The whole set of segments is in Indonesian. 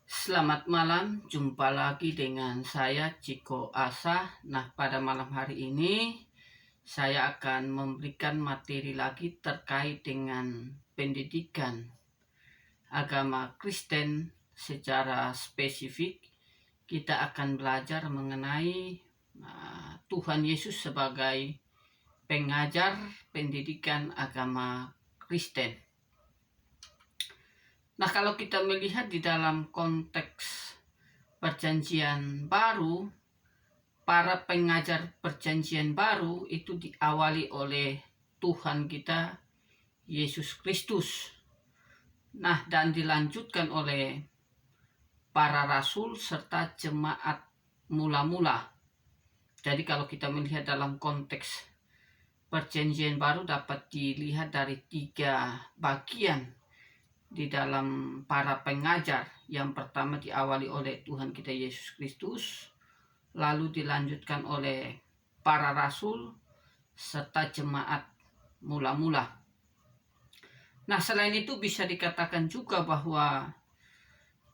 Selamat malam, jumpa lagi dengan saya Ciko Asa. Nah, pada malam hari ini saya akan memberikan materi lagi terkait dengan pendidikan agama Kristen. Secara spesifik kita akan belajar mengenai Tuhan Yesus sebagai pengajar pendidikan agama Kristen. Nah, kalau kita melihat di dalam konteks Perjanjian Baru, para pengajar Perjanjian Baru itu diawali oleh Tuhan kita Yesus Kristus. Nah, dan dilanjutkan oleh para rasul serta jemaat mula-mula. Jadi kalau kita melihat dalam konteks Perjanjian Baru dapat dilihat dari 3 bagian di dalam para pengajar. Yang pertama diawali oleh Tuhan kita Yesus Kristus, lalu dilanjutkan oleh para rasul serta jemaat mula-mula. Nah, selain itu bisa dikatakan juga bahwa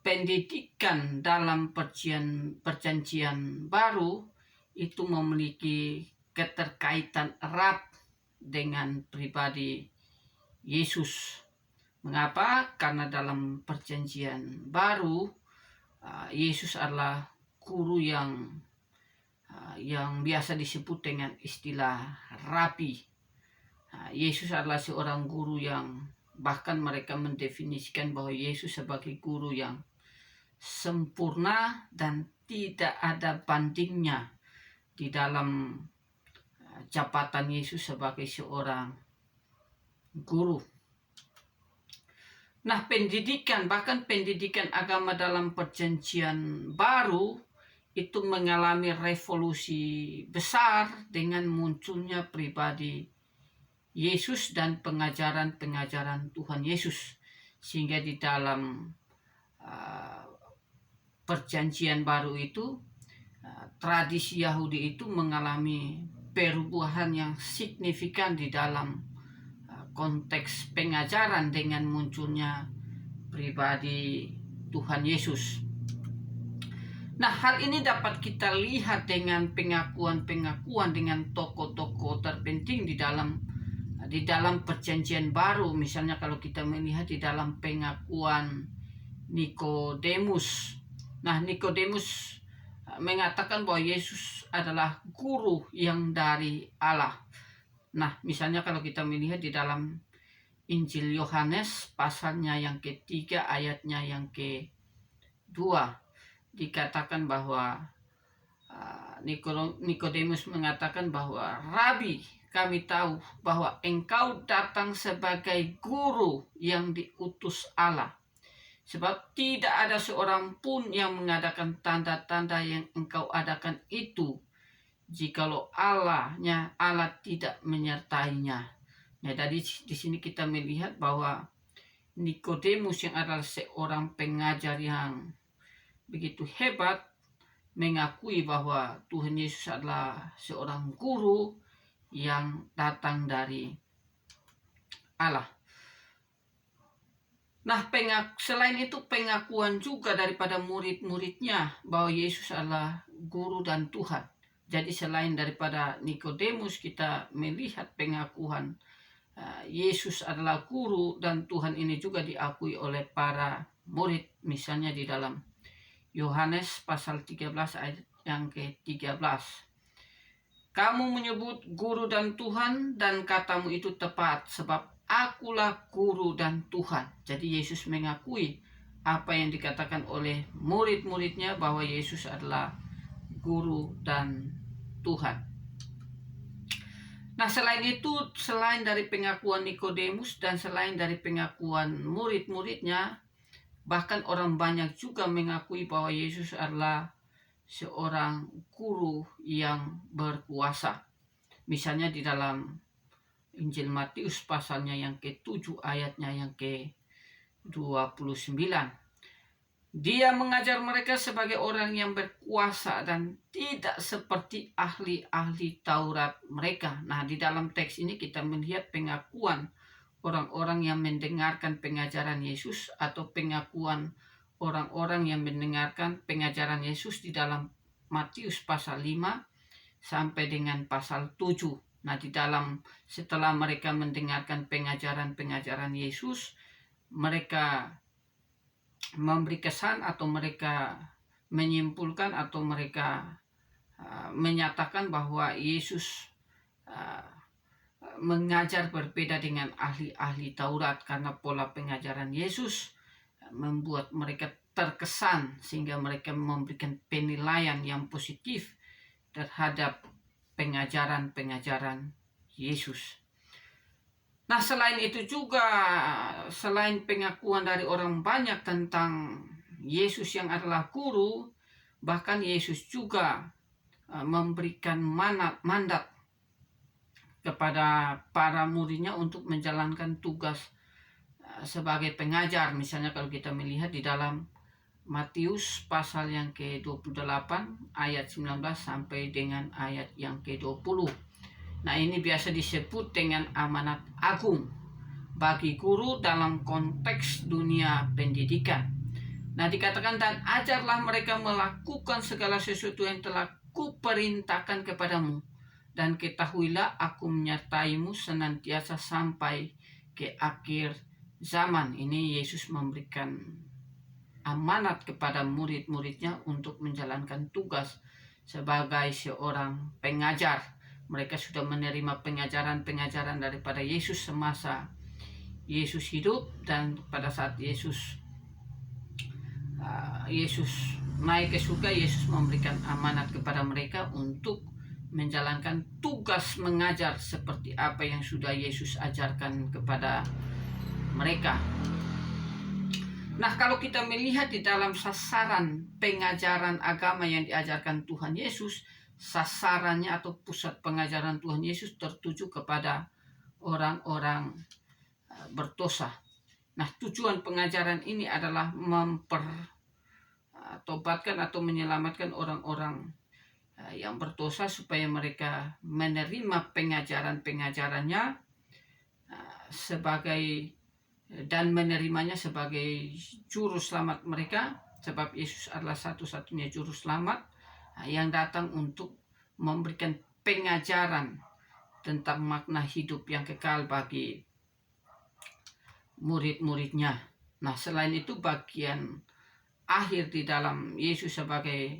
pendidikan dalam Perjanjian Baru itu memiliki keterkaitan erat dengan pribadi Yesus. Mengapa? Karena dalam Perjanjian Baru Yesus adalah guru yang biasa disebut dengan istilah rabi. Yesus adalah seorang guru yang bahkan mereka mendefinisikan bahwa Yesus sebagai guru yang sempurna dan tidak ada bandingnya di dalam jabatan Yesus sebagai seorang guru. Nah, bahkan pendidikan agama dalam Perjanjian Baru itu mengalami revolusi besar dengan munculnya pribadi Yesus dan pengajaran-pengajaran Tuhan Yesus. Sehingga di dalam Perjanjian Baru itu tradisi Yahudi itu mengalami perubahan yang signifikan di dalam konteks pengajaran dengan munculnya pribadi Tuhan Yesus. Nah, hal ini dapat kita lihat dengan pengakuan-pengakuan dengan tokoh-tokoh terpenting di dalam Perjanjian Baru. Misalnya kalau kita melihat di dalam pengakuan Nikodemus. Nah, Nikodemus mengatakan bahwa Yesus adalah guru yang dari Allah. Nah, misalnya kalau kita melihat di dalam Injil Yohanes pasalnya yang ketiga ayatnya yang kedua, dikatakan bahwa Nikodemus mengatakan bahwa Rabi, kami tahu bahwa engkau datang sebagai guru yang diutus Allah. Sebab tidak ada seorang pun yang mengadakan tanda-tanda yang engkau adakan itu, jikalau Allah tidak menyertainya. Nah, dari di sini kita melihat bahwa Nikodemus yang adalah seorang pengajar yang begitu hebat mengakui bahwa Tuhan Yesus adalah seorang guru yang datang dari Allah. Nah, selain itu pengakuan juga daripada murid-muridnya bahwa Yesus adalah guru dan Tuhan. Jadi selain daripada Nikodemus kita melihat pengakuan Yesus adalah guru dan Tuhan ini juga diakui oleh para murid. Misalnya di dalam Yohanes pasal 13 ayat yang ke-13. Kamu menyebut guru dan Tuhan dan katamu itu tepat, sebab akulah guru dan Tuhan. Jadi Yesus mengakui apa yang dikatakan oleh murid-muridnya bahwa Yesus adalah guru dan Tuhan. Nah, selain dari pengakuan Nikodemus dan selain dari pengakuan murid-muridnya, bahkan orang banyak juga mengakui bahwa Yesus adalah seorang guru yang berkuasa. Misalnya di dalam Injil Matius pasalnya yang ke-7 ayatnya yang ke-29. Dia mengajar mereka sebagai orang yang berkuasa dan tidak seperti ahli-ahli Taurat mereka. Nah, di dalam teks ini kita melihat pengakuan orang-orang yang mendengarkan pengajaran Yesus atau pengakuan orang-orang yang mendengarkan pengajaran Yesus di dalam Matius pasal 5 sampai dengan pasal 7. Nah, setelah mereka mendengarkan pengajaran-pengajaran Yesus, mereka memberi kesan atau mereka menyimpulkan atau mereka menyatakan bahwa Yesus mengajar berbeda dengan ahli-ahli Taurat, karena pola pengajaran Yesus membuat mereka terkesan sehingga mereka memberikan penilaian yang positif terhadap pengajaran-pengajaran Yesus. Nah, selain itu juga, selain pengakuan dari orang banyak tentang Yesus yang adalah guru, bahkan Yesus juga memberikan mandat kepada para muridnya untuk menjalankan tugas sebagai pengajar. Misalnya kalau kita melihat di dalam Matius pasal yang ke-28 ayat 19 sampai dengan ayat yang ke-20. Nah, ini biasa disebut dengan amanat agung bagi guru dalam konteks dunia pendidikan. Nah, dikatakan, dan ajarlah mereka melakukan segala sesuatu yang telah kuperintahkan kepadamu, dan ketahuilah aku menyertaimu senantiasa sampai ke akhir zaman. Ini Yesus memberikan amanat kepada murid-muridnya untuk menjalankan tugas sebagai seorang pengajar. Mereka sudah menerima pengajaran-pengajaran daripada Yesus semasa Yesus hidup, dan pada saat Yesus naik ke surga, Yesus memberikan amanat kepada mereka untuk menjalankan tugas mengajar seperti apa yang sudah Yesus ajarkan kepada mereka. Nah, kalau kita melihat di dalam sasaran pengajaran agama yang diajarkan Tuhan Yesus, sasarannya atau pusat pengajaran Tuhan Yesus tertuju kepada orang-orang berdosa. Nah, tujuan pengajaran ini adalah mempertobatkan atau menyelamatkan orang-orang yang berdosa supaya mereka menerima pengajaran-pengajarannya dan menerimanya sebagai juru selamat mereka, sebab Yesus adalah satu-satunya juru selamat yang datang untuk memberikan pengajaran tentang makna hidup yang kekal bagi murid-muridnya. Nah, selain itu, bagian akhir di dalam Yesus sebagai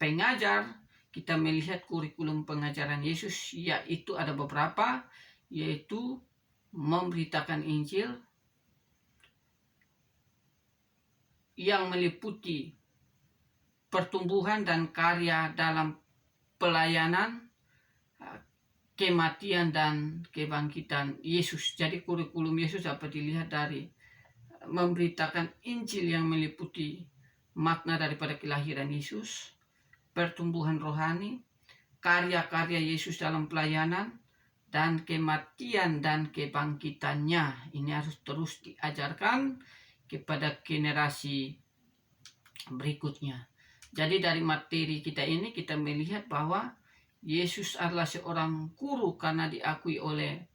pengajar, kita melihat kurikulum pengajaran Yesus, yaitu ada beberapa, yaitu memberitakan Injil yang meliputi pertumbuhan dan karya dalam pelayanan, kematian dan kebangkitan Yesus. Jadi kurikulum Yesus dapat dilihat dari memberitakan Injil yang meliputi makna daripada kelahiran Yesus, pertumbuhan rohani, karya-karya Yesus dalam pelayanan, dan kematian dan kebangkitannya. Ini harus terus diajarkan kepada generasi berikutnya. Jadi dari materi kita ini kita melihat bahwa Yesus adalah seorang guru karena diakui oleh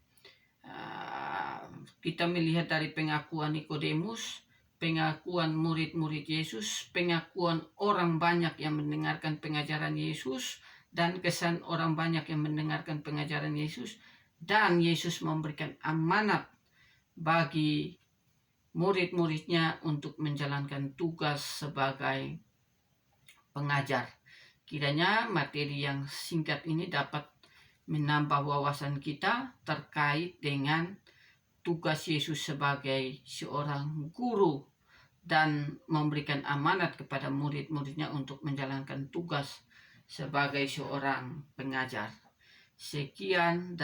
kita melihat dari pengakuan Nikodemus, pengakuan murid-murid Yesus, pengakuan orang banyak yang mendengarkan pengajaran Yesus, dan kesan orang banyak yang mendengarkan pengajaran Yesus, dan Yesus memberikan amanat bagi murid-muridnya untuk menjalankan tugas sebagai pengajar. Kiranya materi yang singkat ini dapat menambah wawasan kita terkait dengan tugas Yesus sebagai seorang guru dan memberikan amanat kepada murid-muridnya untuk menjalankan tugas sebagai seorang pengajar. Sekian.